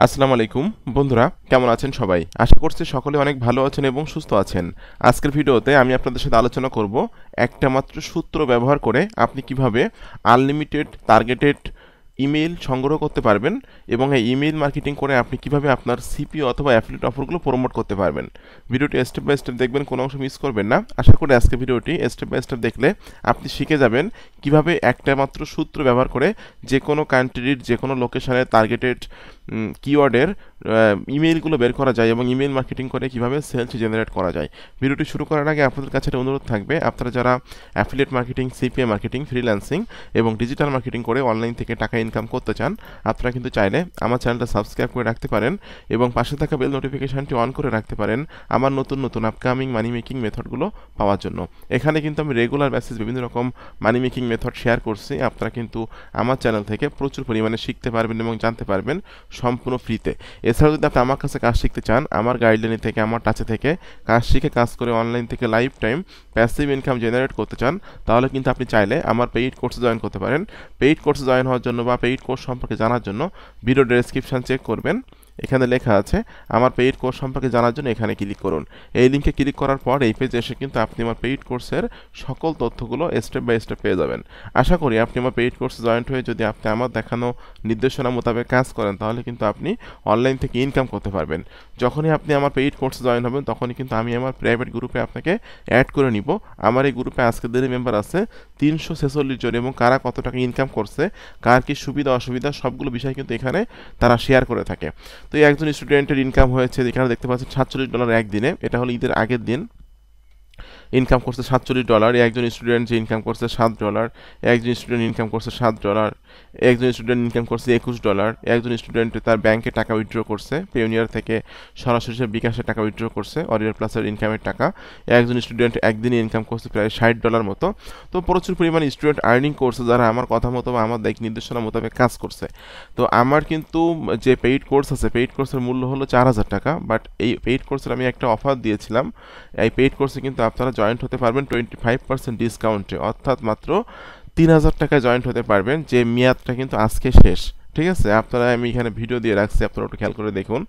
আসসালামু আলাইকুম বন্ধুরা, কেমন আছেন সবাই? আশা করছি সকলে অনেক ভালো আছেন এবং সুস্থ আছেন। আজকের ভিডিওতে আমি আপনাদের সাথে আলোচনা করব একটা মাত্র সূত্র ব্যবহার করে আপনি কিভাবে আনলিমিটেড টার্গেটেড ইমেইল সংগ্রহ করতে পারবেন এবং এই ইমেইল মার্কেটিং করে আপনি কিভাবে আপনার সিপি অথবা অ্যাফিলিয়েট অফারগুলো প্রমোট করতে পারবেন। ভিডিওটি স্টেপ বাই স্টেপ দেখবেন, কোনো অংশ মিস করবেন না। আশা করি আজকে ভিডিওটি স্টেপ বাই স্টেপ দেখলে আপনি শিখে যাবেন কিভাবে একটা মাত্র সূত্র ব্যবহার করে যে কোনো কান্ট্রির যে কোনো লোকেশনের টার্গেটেড কিওয়ার্ডের ইমেইলগুলো বের করা যায় এবং ইমেইল মার্কেটিং করে কিভাবে সেলস জেনারেট করা যায়। ভিডিওটি শুরু করার আগে আপনাদের কাছে একটা অনুরোধ থাকবে, আপনারা যারা affiliate marketing, CPA marketing, freelancing এবং ডিজিটাল মার্কেটিং করে অনলাইন থেকে টাকা ইনকাম করতে চান, আপনারা কিন্তু চাইলে আমার চ্যানেলটা সাবস্ক্রাইব করে রাখতে পারেন এবং পাশে থাকা বেল নোটিফিকেশানটি অন করে রাখতে পারেন আমার নতুন নতুন আপকামিং মানি মেকিং মেথডগুলো পাওয়ার জন্য। এখানে কিন্তু আমি রেগুলার বেসিস বিভিন্ন রকম মানি মেকিং মেথড শেয়ার করছি। আপনারা কিন্তু আমার চ্যানেল থেকে প্রচুর পরিমাণে শিখতে পারবেন এবং জানতে পারবেন সম্পূর্ণ ফ্রিতে। এছাড়াও যদি আপনি আমার কাছে কাজ শিখতে চান, আমার গাইডলাইন থেকে, আমার টাচে থেকে কাজ শিখে কাজ করে অনলাইন থেকে life time passive income generate করতে চান, তাহলে কিন্তু আপনি চাইলে আমার পেইড কোর্সে জয়েন করতে পারেন। পেইড কোর্সে জয়েন হওয়ার জন্য বা পেইড কোর্স সম্পর্কে জানার জন্য ভিডিও ডেসক্রিপশন চেক করবেন, এখানে লেখা আছে আমার পেইড কোর্স সম্পর্কে জানার জন্য এখানে ক্লিক করুন। এই লিঙ্কে ক্লিক করার পর এই পেজে এসে কিন্তু আপনি আমার পেইড কোর্সের সকল তথ্যগুলো স্টেপ বাই স্টেপ পেয়ে যাবেন। আশা করি আপনি আমার পেইড কোর্সে জয়েন্ট হয়ে যদি আপনি আমার দেখানো নির্দেশনা মোতাবেক কাজ করেন, তাহলে কিন্তু আপনি অনলাইন থেকে ইনকাম করতে পারবেন। যখনই আপনি আমার পেইড কোর্সে জয়েন হবেন, তখনই কিন্তু আমি আমার প্রাইভেট গ্রুপে আপনাকে অ্যাড করে নিব। আমার এই গ্রুপে আজকের দিনে মেম্বার আছে 346 জন এবং কারা কত টাকা ইনকাম করছে, কার কি সুবিধা অসুবিধা, সবগুলো বিষয় কিন্তু এখানে তারা শেয়ার করে থাকে। তো এই একজন স্টুডেন্টের ইনকাম হয়েছে, এখানে দেখতে পাচ্ছেন $47 একদিনে, এটা হলো ঈদের আগের দিন ইনকাম করছে $47। একজন স্টুডেন্ট যে ইনকাম করছে $7, একজন স্টুডেন্ট ইনকাম করছে $7, একজন স্টুডেন্ট ইনকাম করছে $21, একজন স্টুডেন্ট তার ব্যাংকে টাকা উইথড্র করছে, পেওনিয়ার থেকে সরাসরি বিকাশে টাকা উইথড্র করছে অরিয়ার প্লাসের ইনকামের টাকা। একজন স্টুডেন্ট একদিনে ইনকাম করছে প্রায় $60 মতো। তো প্রচুর পরিমাণে স্টুডেন্ট আর্নিং করছে যারা আমার কথা মতো বা আমার দিক নির্দেশনা মোতাবেক কাজ করছে। তো আমার কিন্তু যে পেইড কোর্স আছে, পেইড কোর্সের মূল্য হলো $4000, বাট এই পেইড কোর্সের আমি একটা অফার দিয়েছিলাম। এই পেইড কোর্সে কিন্তু আপনারা জয়েন্ট হতে পারবেন 25% ডিসকাউন্টে, অর্থাৎ মাত্র $3000 জয়েন্ট হতে পারবেন, যে মেয়াদটা কিন্তু আজকে শেষ। ঠিক আছে, আপনারা আমি এখানে ভিডিও দিয়ে রাখছি, আপনারা একটু খেয়াল করে দেখুন।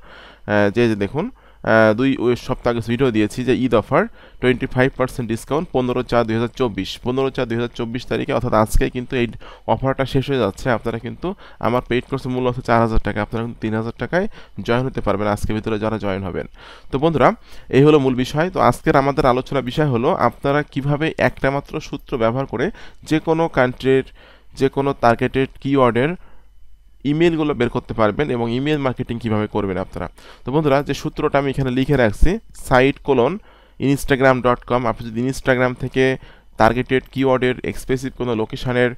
যে দেখুন, 2 সপ্তাহ আগে ভিডিও দিয়েছি যে ঈদ অফার 25% ডিসকাউন্ট 15/4/2024, 15/4/2024 তারিখে, অর্থাৎ আজকে কিন্তু এই অফারটা শেষ হয়ে যাচ্ছে। আপনারা কিন্তু আমার পেইড কোর্সের মূল্য হচ্ছে $4000, আপনারা কিন্তু $3000 জয়েন হতে পারবেন আজকের ভিতরে যারা জয়েন হবেন। তো বন্ধুরা, এই হলো মূল বিষয়। তো আজকের আমাদের আলোচনা বিষয় হলো আপনারা কিভাবে একটা মাত্র সূত্র ব্যবহার করে যে কোনো কান্ট্রির যে কোনো টার্গেটেড কিওয়ার্ডের ইমেলগুলো বের করতে পারবেন এবং ইমেল মার্কেটিং কিভাবে করবেন আপনারা। তো বন্ধুরা, যে সূত্রটা আমি এখানে লিখে রাখছি, site:instagram.com, আপনি যদি ইনস্টাগ্রাম থেকে টার্গেটেড কিওয়ার্ডের এক্সপেসিভ কোনো লোকেশনের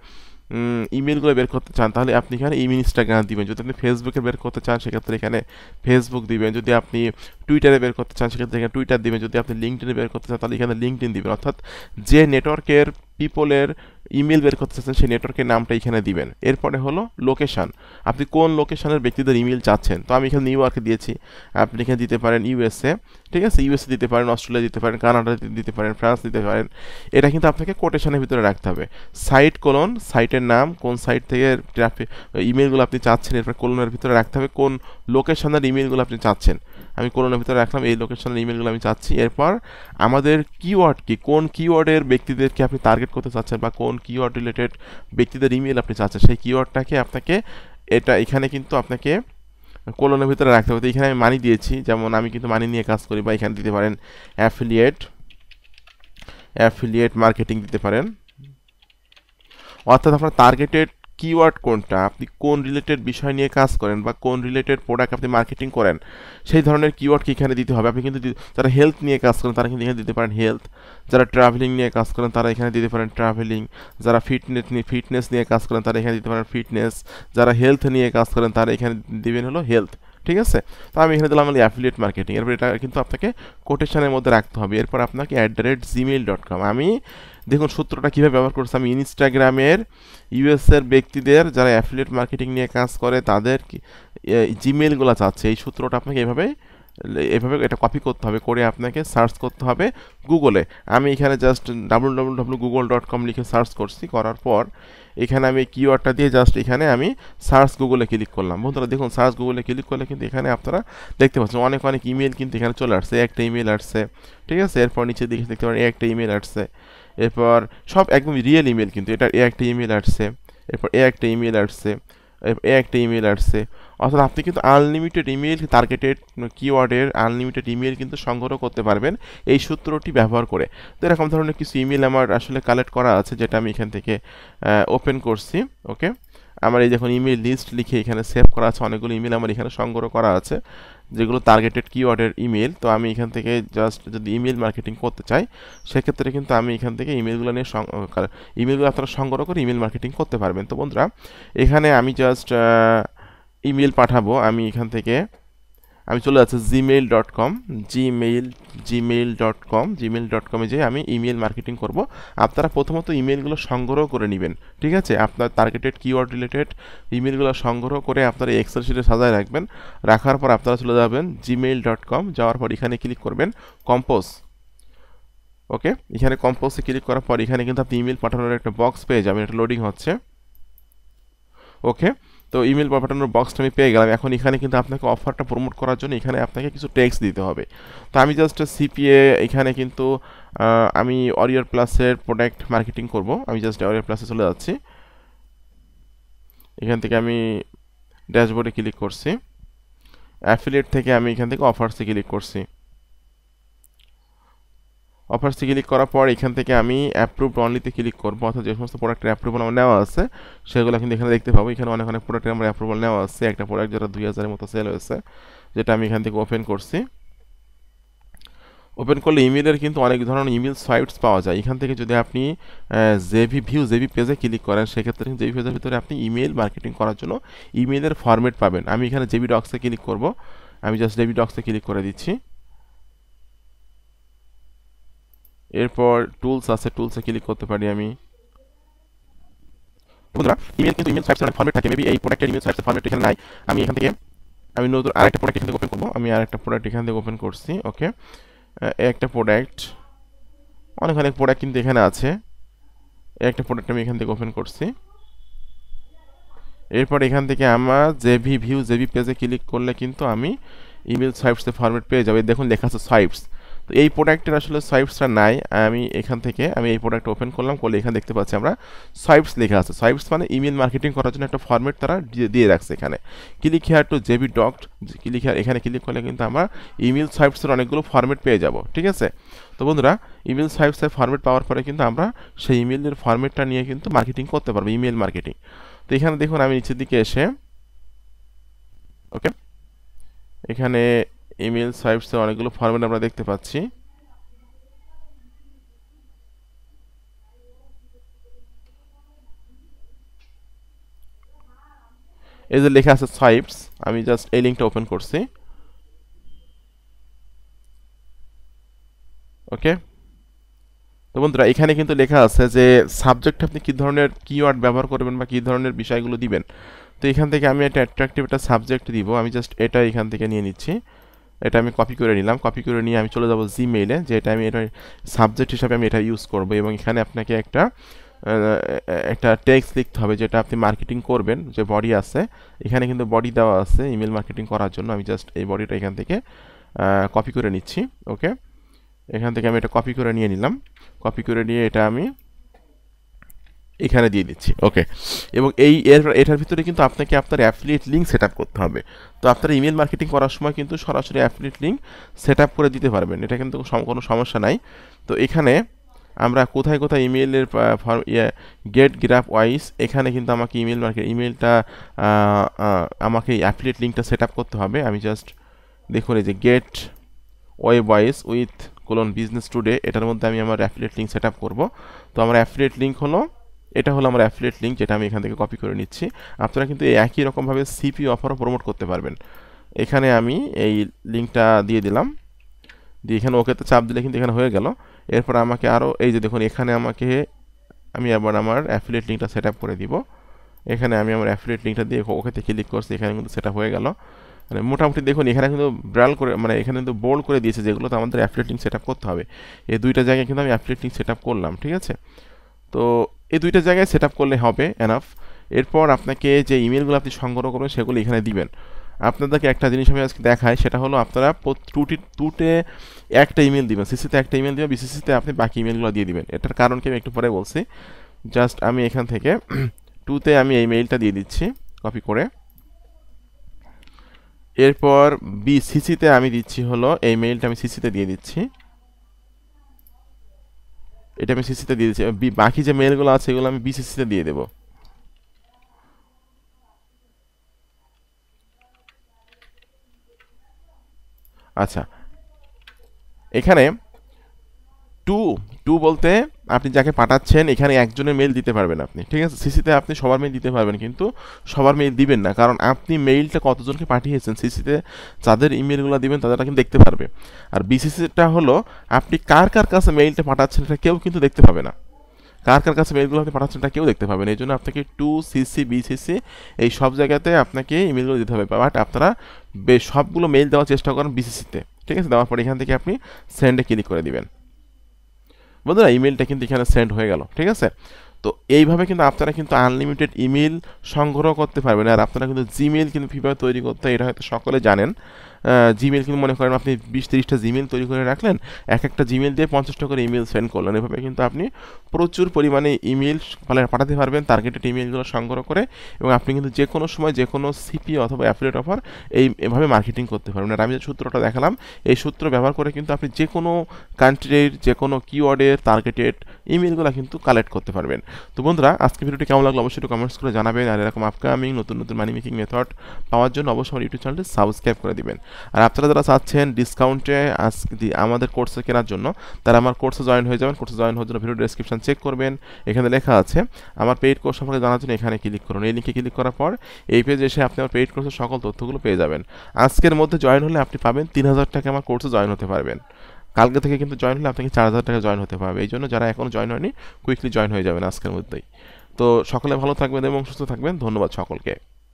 ইমেলগুলো বের করতে চান, তাহলে আপনি এখানে ইনস্টাগ্রাম দিবেন। যদি আপনি ফেসবুকে বের করতে চান, সেক্ষেত্রে এখানে ফেসবুক দিবেন। যদি আপনি টুইটারে বের করতে চান, সেক্ষেত্রে এখানে টুইটার দিবেন। যদি আপনি লিঙ্কডিনে বের করতে চান, তাহলে এখানে লিঙ্কডিন দিবেন। অর্থাৎ যে নেটওয়ার্কের পিপলের ইমেল বের করতে চাচ্ছেন সেই নেটওয়ার্কের নামটা এখানে দিবেন। এরপরে হলো লোকেশান, আপনি কোন লোকেশনের ব্যক্তিদের ইমেল চাচ্ছেন। তো আমি এখানে নিউ ইয়র্কে দিয়েছি, আপনি এখানে দিতে পারেন ইউএসএ, ঠিক আছে, ইউএসএ দিতে পারেন, অস্ট্রেলিয়া দিতে পারেন, কানাডা দিতে পারেন, ফ্রান্স দিতে পারেন। এটা কিন্তু আপনাকে কোটেশনের ভিতরে রাখতে হবে। সাইটের নাম, কোন সাইট থেকে ট্রাফিক ইমেলগুলো আপনি চাচ্ছেন, এরপর কোলনের ভিতরে রাখতে হবে কোন লোকেশনের ইমেলগুলো আপনি চাচ্ছেন। আমি কোলনের ভিতরে রাখলাম এই লোকেশনের ইমেলগুলো আমি চাচ্ছি। এরপর আমাদের কিওয়ার্ড কি, কোন কিওয়ার্ডের ব্যক্তিদেরকে আপনি টার্গেট করতে চাচ্ছেন বা কোন কিওয়ার্ড রিলেটেড ব্যক্তিদের ইমেল আপনি চাচ্ছেন, সেই কিওয়ার্ডটাকে আপনাকে এখানে কিন্তু আপনাকে কোলনের ভিতরে রাখতে হবে। তো এখানে আমি মানি দিয়েছি, যেমন আমি কিন্তু মানি নিয়ে কাজ করি, বা এখানে দিতে পারেন অ্যাফিলিয়েট মার্কেটিং দিতে পারেন। অর্থাৎ আপনার টার্গেটেড কিওয়ার্ড কোনটা, আপনি কোন রিলেটেড বিষয় নিয়ে কাজ করেন বা কোন রিলেটেড প্রোডাক্ট আপনি মার্কেটিং করেন, সেই ধরনের কিওয়ার্ডকে এখানে দিতে হবে। আপনি কিন্তু যারা হেলথ নিয়ে কাজ করেন তারা কিন্তু এখানে দিতে পারেন হেলথ, যারা ট্রাভেলিং নিয়ে কাজ করেন তারা এখানে দিতে পারেন ট্রাভেলিং, যারা ফিটনেস নিয়ে কাজ করেন তারা এখানে দিতে পারেন ফিটনেস, যারা হেলথ নিয়ে কাজ করেন তারা এখানে দিবেন হলো হেলথ। ঠিক আছে, তো আমি এখানে দিলাম অ্যাফিলিয়েট মার্কেটিং। এরপর এটা কিন্তু আপনাকে কোটেশনের মধ্যে রাখতে হবে। এরপর আপনাকে @gmail.com, আমি দেখুন সূত্রটা কীভাবে ব্যবহার করছে। আমি ইনস্টাগ্রামের ইউএসের ব্যক্তিদের যারা অ্যাফিলিয়েট মার্কেটিং নিয়ে কাজ করে তাদের জিমেলগুলো চাচ্ছে, এই সূত্রটা আপনাকে এভাবে এভাবে এটা কপি করতে হবে, করে আপনাকে সার্চ করতে হবে গুগলে। আমি এখানে জাস্ট www.google.com লিখে সার্চ করছি, করার পর এখানে আমি কিওয়ার্ডটা দিয়ে জাস্ট এখানে আমি সার্চ গুগলে ক্লিক করলাম। বন্ধুরা দেখুন, সার্চ গুগলে ক্লিক করলে কিন্তু এখানে আপনারা দেখতে পাচ্ছেন অনেক অনেক ইমেল কিন্তু এখানে চলে আসছে। একটা ইমেল আসছে, ঠিক আছে। এরপর নিচে দিকে দেখতে পারেন একটা ইমেল আসছে। এরপর সব একদম রিয়েল ইমেল, কিন্তু এটা একটা ইমেল আসছে। এরপর একটা ইমেল আসছে, একটা ইমেল আসছে। অর্থাৎ আপনি কিন্তু আনলিমিটেড ইমেল, টার্গেটেড কিওয়ার্ডের আনলিমিটেড ইমেল কিন্তু সংগ্রহ করতে পারবেন এই সূত্রটি ব্যবহার করে। তো এরকম ধরনের কিছু ইমেল আমার আসলে কালেক্ট করা আছে, যেটা আমি এখান থেকে ওপেন করছি। ওকে, আমার এই দেখুন ইমেল লিস্ট লিখে এখানে সেভ করা আছে, অনেকগুলো ইমেল আমার এখানে সংগ্রহ করা আছে যেগুলো টার্গেটেড কিওয়ার্ডের ইমেল। তো আমি এখান থেকে জাস্ট যদি ইমেল মার্কেটিং করতে চাই, সেক্ষেত্রে কিন্তু আমি এখান থেকে ইমেলগুলো নিয়ে ইমেলগুলো আপনারা সংগ্রহ করে ইমেল মার্কেটিং করতে পারবেন। তো বন্ধুরা এখানে আমি জাস্ট ইমেল পাঠাবো। আমি এখান থেকে আমি চলে যাচ্ছি gmail.com, gmail.com যে আমি ইমেল মার্কেটিং করব। আপনারা প্রথমত ইমেলগুলো সংগ্রহ করে নেবেন, ঠিক আছে। আপনার টার্গেটেড কিওয়ার্ড রিলেটেড ইমেলগুলো সংগ্রহ করে আপনারা এক্সেল শিটে সাজায় রাখবেন। রাখার পর আপনারা চলে যাবেন gmail.com, যাওয়ার পর এখানে ক্লিক করবেন কম্পোজ। ওকে, এখানে কম্পোজে ক্লিক করার পর এখানে কিন্তু আপনি ইমেল পাঠানোর একটা বক্স পেয়ে যাবেন, এটা লোডিং হচ্ছে। ওকে, তো ইমেল পাঠানোর বক্সটা আমি পেয়ে গেলাম। এখন এখানে কিন্তু আপনাকে অফারটা প্রমোট করার জন্য এখানে আপনাকে কিছু টেক্সট দিতে হবে। তো আমি জাস্ট সিপিএ এখানে কিন্তু আমি ওরিয়র প্লাসের প্রোডাক্ট মার্কেটিং করব। আমি জাস্ট ওরিয়র প্লাসে চলে যাচ্ছি। এখান থেকে আমি ড্যাশবোর্ডে ক্লিক করছি। অ্যাফিলিয়েট থেকে আমি এখান থেকে অফার্সে ক্লিক করছি। অফার্সে ক্লিক করার পর এখান থেকে আমি অ্যাপ্রুভড অনলিতে ক্লিক করবো, অর্থাৎ যে সমস্ত প্রোডাক্টের অ্যাপ্রুভাল আমার নেওয়া আছে সেগুলো কিন্তু এখানে দেখতে পাবো। এখানে অনেক অনেক প্রোডাক্টের আমার অ্যাপ্রুভাল নেওয়া আছে। একটা প্রোডাক্ট যেটা 2000-এর মতো সেল হয়েছে, যেটা আমি এখান থেকে ওপেন করছি। ওপেন করলে ইমেলের কিন্তু অনেক ধরনের ইমেল সাইটস পাওয়া যায়। এখান থেকে যদি আপনি জেবি পেজে ক্লিক করেন, সেক্ষেত্রে কিন্তু জেবি পেজের ভিতরে আপনি ইমেল মার্কেটিং করার জন্য ইমেলের ফরম্যাট পাবেন। আমি এখানে জেবি ডক্সে ক্লিক করব। আমি জাস্ট জেবি ডক্সে ক্লিক করে দিচ্ছি। এরপর টুলস আছে, টুলসে ক্লিক করতে পারি আমি। বন্ধুরা ইমেল কিন্তু ইমেল সাইটসের অনেক ফরম্যাট থাকে, মেবি এই প্রোডাক্টের ইমেল সাইটসের ফরম্যাট এখানে নাই। আমি এখান থেকে আমি নতুন আরেকটা প্রোডাক্ট এখান থেকে ওপেন করবো। আমি আরেকটা প্রোডাক্ট এখান থেকে ওপেন করছি। ওকে, একটা প্রোডাক্ট, অনেক অনেক প্রোডাক্ট কিন্তু এখানে আছে। একটা প্রোডাক্ট আমি এখান থেকে ওপেন করছি। এরপর এখান থেকে আমার জেবি পেজে ক্লিক করলে কিন্তু আমি ইমেল সাইটসের ফরম্যাট পেয়ে যাবে। দেখুন লেখা আছে সাইটস। তো এই প্রোডাক্টের আসলে সোয়াইপসটা নাই। আমি এখান থেকে আমি এই প্রোডাক্ট ওপেন করলাম, করলে এখানে দেখতে পাচ্ছি আমরা সোয়াইপস লেখা আছে। সোয়াইপস মানে ইমেল মার্কেটিং করার জন্য একটা ফরম্যাট তারা দিয়ে রাখছে এখানে। ক্লিক হেয়ার টু জেবি ডক্ট, ক্লিক হেয়ার, এখানে ক্লিক করলে কিন্তু আমরা ইমেল সোয়াইপসের অনেকগুলো ফরম্যাট পেয়ে যাব, ঠিক আছে। তো বন্ধুরা ইমেল সোয়াইপসের ফরম্যাট পাওয়ার পরে কিন্তু আমরা সেই ইমেলের ফরম্যাটটা নিয়ে কিন্তু মার্কেটিং করতে পারবো, ইমেল মার্কেটিং। তো এখানে দেখুন আমি নিচের দিকে এসে, ওকে, এখানে ইমেল সোয়াইপসের অনেকগুলো ফরম্যাট আমরা দেখতে পাচ্ছি। এই যে লেখা আছে সোয়াইপস, আমি জাস্ট এই লিঙ্কটা ওপেন করছি। ওকে, তো বন্ধুরা এখানে কিন্তু লেখা আছে যে সাবজেক্ট আপনি কী ধরনের কিওয়ার্ড ব্যবহার করবেন বা কী ধরনের বিষয়গুলো দিবেন। তো এখান থেকে আমি একটা অ্যাট্রাকটিভ একটা সাবজেক্ট দিব। আমি জাস্ট এটা এখান থেকে নিয়ে নিচ্ছি। এটা আমি কপি করে নিলাম। কপি করে নিয়ে আমি চলে যাব জিমেইলে, যে এটা আমি এটা সাবজেক্ট হিসাবে আমি এটা ইউজ করব। এবং এখানে আপনাকে একটা টেক্সট লিখতে হবে যেটা আপনি মার্কেটিং করবেন, যে বডি আছে এখানে কিন্তু বডি দেওয়া আছে ইমেল মার্কেটিং করার জন্য। আমি জাস্ট এই বডিটা এখান থেকে কপি করে নিচ্ছি। ওকে, এখান থেকে আমি এটা কপি করে নিয়ে নিলাম। কপি করে নিয়ে এটা আমি এখানে দিয়ে দিচ্ছি। ওকে, এবং এটার ভিতরে কিন্তু আপনাকে আপনার অ্যাফিলিয়েট লিঙ্ক সেট আপ করতে হবে। তো আপনার ইমেল মার্কেটিং করার সময় কিন্তু সরাসরি অ্যাফিলিয়েট লিঙ্ক সেট আপ করে দিতে পারবেন, এটা কিন্তু কোনো সমস্যা নাই। তো এখানে আমরা কোথায় কোথায় ইমেলের গেট গ্রাফ ওয়াইজ, এখানে কিন্তু আমাকে ইমেলটা আমাকে অ্যাফিলিয়েট লিঙ্কটা সেট আপ করতে হবে। আমি জাস্ট দেখুন এই যে get web wise with business today, এটার মধ্যে আমি আমার অ্যাফিলিয়েট লিঙ্ক সেট আপ করবো। তো আমার অ্যাফিলিয়েট লিঙ্ক হলো, এটা হলো আমার অ্যাফিলিয়েট লিঙ্ক, যেটা আমি এখান থেকে কপি করে নিচ্ছি। আপনারা কিন্তু একই রকমভাবে সিপি অফারও প্রমোট করতে পারবেন। এখানে আমি এই লিঙ্কটা দিয়ে দিলাম, দিয়ে এখানে ওকেতে চাপ দিলে কিন্তু এখানে হয়ে গেল। এরপর আমাকে আরও এই যে দেখুন এখানে আমি আবার আমার অ্যাফিলিয়েট লিঙ্কটা সেট আপ করে দিব। এখানে আমি আমার অ্যাফিলিয়েট লিঙ্কটা দিয়ে ওকেতে ক্লিক করছি, এখানে কিন্তু সেটা হয়ে গেল। মানে মোটামুটি দেখুন এখানে কিন্তু ব্রাল করে মানে এখানে কিন্তু বোল্ড করে দিয়েছে যেগুলো তো আমাদের অ্যাফিলিয়েট লিঙ্ক সেট আপ করতে হবে। এই দুইটা জায়গায় কিন্তু আমি অ্যাফিলিয়েট লিঙ্ক সেট আপ করলাম, ঠিক আছে। তো এই দুইটা জায়গায় সেট আপ করলে হবে এনাফ। এরপর আপনাকে যে ইমেলগুলো আপনি সংগ্রহ করবেন সেগুলো এখানে দিবেন। আপনাদেরকে একটা জিনিস আমি আজকে দেখাই, সেটা হলো আপনারা টুতে একটা ইমেল দিবেন, সিসিতে একটা ইমেল দিবেন, বিসিসিতে আপনি বাকি ইমেলগুলো দিয়ে দিবেন। এটার কারণ কি আমি একটু পরে বলছি। জাস্ট আমি এখান থেকে টুতে আমি এই মেইলটা দিয়ে দিচ্ছি কপি করে। এরপর সিসিতে আমি দিচ্ছি হলো এই মেইলটা আমি সিসিতে দিয়ে দিচ্ছি, এটা আমি সিসিতে দিয়ে দিচ্ছি। বাকি যে মেইলগুলো আছে এগুলো আমি বিসিসিতে দিয়ে দেবো। আচ্ছা, এখানে টু টু বলতে আপনি যাকে পাঠাচ্ছেন এখানে একজনের মেইল দিতে পারবেন আপনি, ঠিক আছে। সিসিতে আপনি সবার মেইল দিতে পারবেন, কিন্তু সবার মেইল দিবেন না, কারণ আপনি মেইলটা কতজনকে পাঠিয়েছেন সিসিতে যাদের ইমেলগুলো দিবেন তাদেরটা কিন্তু দেখতে পারবে। আর বিসিসিটা হলো আপনি কার কার কাছে মেইলটা পাঠাচ্ছেন এটা কেউ কিন্তু দেখতে পাবে না। কার কার কাছে মেইলগুলো আপনি পাঠাচ্ছেন এটা কেউ দেখতে পাবে না। এই জন্য আপনাকে টু সিসি বিসিসি এই সব জায়গাতে আপনাকে ইমেলগুলো দিতে হবে। বাট আপনারা বেশ সবগুলো মেইল দেওয়ার চেষ্টা করেন বিসিসিতে, ঠিক আছে। দেওয়ার পর এখান থেকে আপনি সেন্ডে ক্লিক করে দিবেন। বন্ধুরা ইমেলটা কিন্তু এখানে সেন্ড হয়ে গেল, ঠিক আছে। তো এইভাবে কিন্তু আপনারা কিন্তু আনলিমিটেড ইমেল সংগ্রহ করতে পারবেন। আর আপনারা কিন্তু জিমেল কিন্তু কীভাবে তৈরি করতে হয় এটা হয়তো সকলে জানেন। জিমেল কিন্তু মনে করেন আপনি 20-30টা জিমেল তৈরি করে রাখলেন, এক একটা জিমেল দিয়ে 50টা করে ইমেল সেন্ড করলেন। এভাবে কিন্তু আপনি প্রচুর পরিমাণে ইমেল পাঠাতে পারবেন টার্গেটেড ইমেলগুলো সংগ্রহ করে, এবং আপনি কিন্তু যে কোনো সময় যে কোনো সিপি অথবা অ্যাফিলিয়েট অফার এভাবে মার্কেটিং করতে পারবেন। আর আমি যে সূত্রটা দেখালাম এই সূত্র ব্যবহার করে কিন্তু আপনি যে কোনো কান্ট্রির যে কোনো কিওয়ার্ডের টার্গেটেড ইমেলগুলো কিন্তু কালেক্ট করতে পারবেন। তো বন্ধুরা আজকে ভিডিওটি কেমন লাগলো অবশ্যই একটু কমেন্টস করে জানাবেন। আর এরকম আপকামিং নতুন নতুন মানি মেকিং মেথড পাওয়ার জন্য অবশ্যই আমার ইউটিউব চ্যানেলটি সাবস্ক্রাইব করে দিবেন। আর আপনারা যারা চাচ্ছেন ডিসকাউন্টে আমাদের কোর্সে কেনার জন্য তারা আমার কোর্সে জয়েন হয়ে যাবেন। কোর্সে জয়েন হওয়ার জন্য ভিডিও ডেসক্রিপশন চেক করবেন, এখানে লেখা আছে আমার পেইড কোর্স সম্পর্কে জানার জন্য এখানে ক্লিক করুন। এই লিঙ্কে ক্লিক করার পর এই পেজে এসে আপনি আমার পেইড কোর্সের সকল তথ্যগুলো পেয়ে যাবেন। আজকের মধ্যে জয়েন হলে আপনি পাবেন 3000 টাকা আমার কোর্সে জয়েন হতে পারবেন। কালকে থেকে কিন্তু জয়েন হলে আপনাকে 4000 টাকা জয়েন হতে পারবে। এই জন্য যারা এখনও জয়েন হয়নি কুইকলি জয়েন হয়ে যাবেন আজকের মধ্যেই। তো সকলে ভালো থাকবেন এবং সুস্থ থাকবেন। ধন্যবাদ সকলকে।